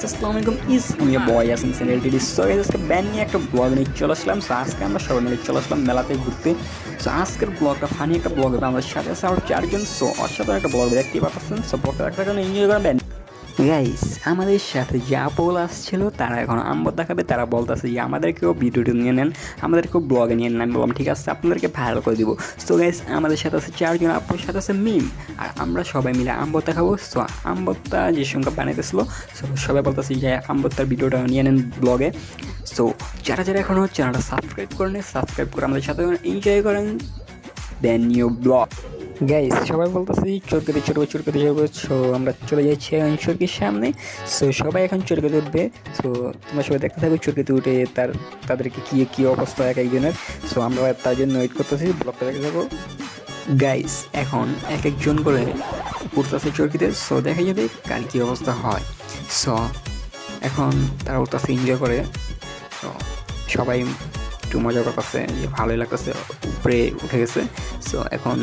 আসসালামু আলাইকুম ইস আমি বয় আসেন চ্যানেল টিডি সো আজকে ব্যান নিয়ে একটা ব্লগ নিয়ে চলে আসলাম। সো আজকে আমরা সবাই মিলে চলে আসলাম মেলাতে ঘুরতে। সো আজকের ব্লগটা ফানি একটা ব্লগ হবে, আমাদের সাথে আছে আরও চারজন। সো অসাধারণ একটা ব্লগ দেখতেই পাচ্ছেন। সো ব্লগটা একটা কারণে এনজয় করবেন গাইস। আমাদের সাথে যে আপল আসছিল তারা এখন আম্বর দেখাবে, তারা বলতেছে যে আমাদেরকেও ভিডিওটি নিয়ে নেন, আমাদেরকেও ব্লগে নিয়ে নেন। আমি বললাম ঠিক আছে, আপনাদেরকে ভাইরাল করে দিব। সো গাইস আমাদের সাথে আছে চারজন, আপুর সাথে আছে মিম, আর আমরা সবাই মিলে আম্বর দেখাবো। সো আম্বরটা যে সংখ্যা বানাইতেছিল, সো সবাই বলতেছে যে আম্বরটার ভিডিওটা নিয়ে নেন ব্লগে। সো যারা যারা এখনও চ্যানেলটা সাবস্ক্রাইব করেন, সাবস্ক্রাইব করে আমাদের সাথে এনজয় করেন দেন নিউ ব্লগ। গাইস সবাই বলতেছি চরকাতে চড়বো চরকাতে চড়বো। সো আমরা চলে যাচ্ছি এখন চরকির সামনে। সো সবাই এখন চরকাতে উঠবে। সো তোমরা সবাই দেখতে থাকো চরকাতে উঠে তাদেরকে কী অবস্থা এক একজনের। সো আমরা তার জন্য ওয়েট করতেছি, ব্লগটা দেখতে থাকো গাইস। এখন এক একজন করে উঠতেছে চরকিতে। সো দেখা যাবে কার কী অবস্থা হয়। সো এখন তারা উঠতেছে, এনজয় করে। তো সবাই একটু মজা করতেছে, যে ভালোই লাগতেছে, উপরে উঠে গেছে। সো এখন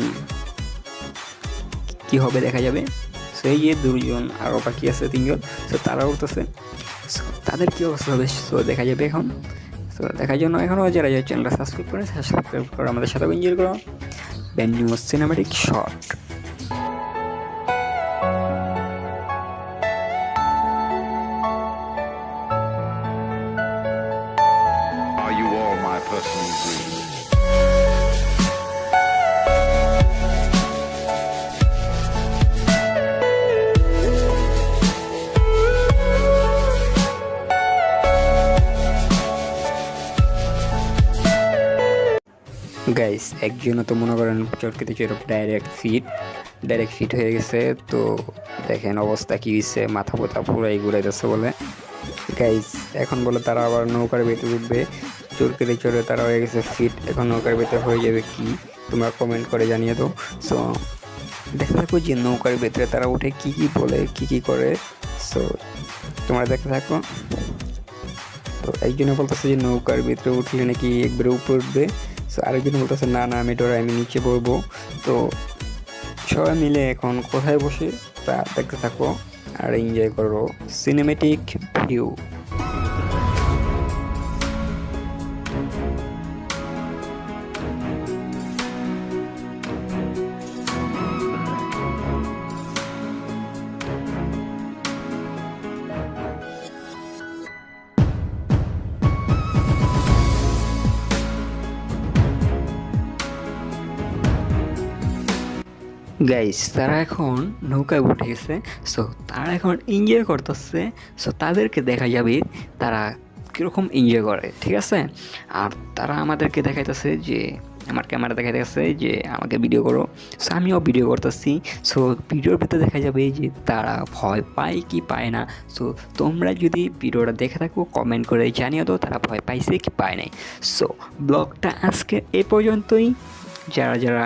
কী হবে দেখা যাবে। সো এই যে দুজন আরও বাকি আছে তিনজন, সো তারা উঠতেছে। সো তাদের কী অবস্থা হবে সো দেখা যাবে এখন। সো দেখার জন্য এখনও যারা চ্যানেলটা সাবস্ক্রাইব করে আমাদের সাথে এনজয় করো band new cinematic shot. Are you all my personal dreams? Guys একজনও তো মনে করেন চরকিতে চড়ব ডাইরেক্ট ফিট হয়ে গেছে। তো দেখেন অবস্থা কী হয়েছে, মাথা পোথা পুরাই ঘুরাইতেছে বলে। গাইস এখন বলে তারা আবার নৌকার ভেতরে উঠবে, চরকিতে চড়ে তারা হয়ে গেছে ফিট। এখন নৌকার ভেতরে হয়ে যাবে কি, তোমরা কমেন্ট করে জানিয়ে দাও। সো দেখতে থাকো যে নৌকার ভেতরে তারা উঠে কি বলে, কি করে। সো তোমরা দেখতে থাকো। তো একজনে বলতেছে যে নৌকার ভিতরে উঠলে নাকি একবারে উপরে উঠবে। সো আরেকজন বলতেছে না আমি ডরাই, আমি নিচে পড়বো। তো সবাই মিলে এখন কোথায় বসে তা দেখতে থাকো আর এনজয় করো সিনেমেটিক ভিউ। গাইস তারা এখন নৌকায় উঠে গেছে। সো তারা এখন এনজয় করতেছে। সো তাদেরকে দেখা যাবে তারা কীরকম এনজয় করে, ঠিক আছে। আর তারা আমাদেরকে দেখাইতেছে যে, আমার ক্যামেরা দেখাইতেছে যে আমাকে ভিডিও করো। সো আমিও ভিডিও করতেছি। সো ভিডিওর ভিতরে দেখা যাবে যে তারা ভয় পায় কি পায় না। সো তোমরা যদি ভিডিওটা দেখে থাকো কমেন্ট করে জানিয়ে দাও তারা ভয় পাইছে কি পায় নাই। সো ব্লগটা আজকে এ পর্যন্তই। যারা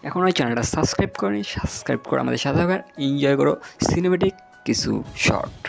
এখন ওই চ্যানেলটা সাবস্ক্রাইব করে আমাদের সাথে থাকার এনজয় করো সিনেমেটিক কিছু শর্ট।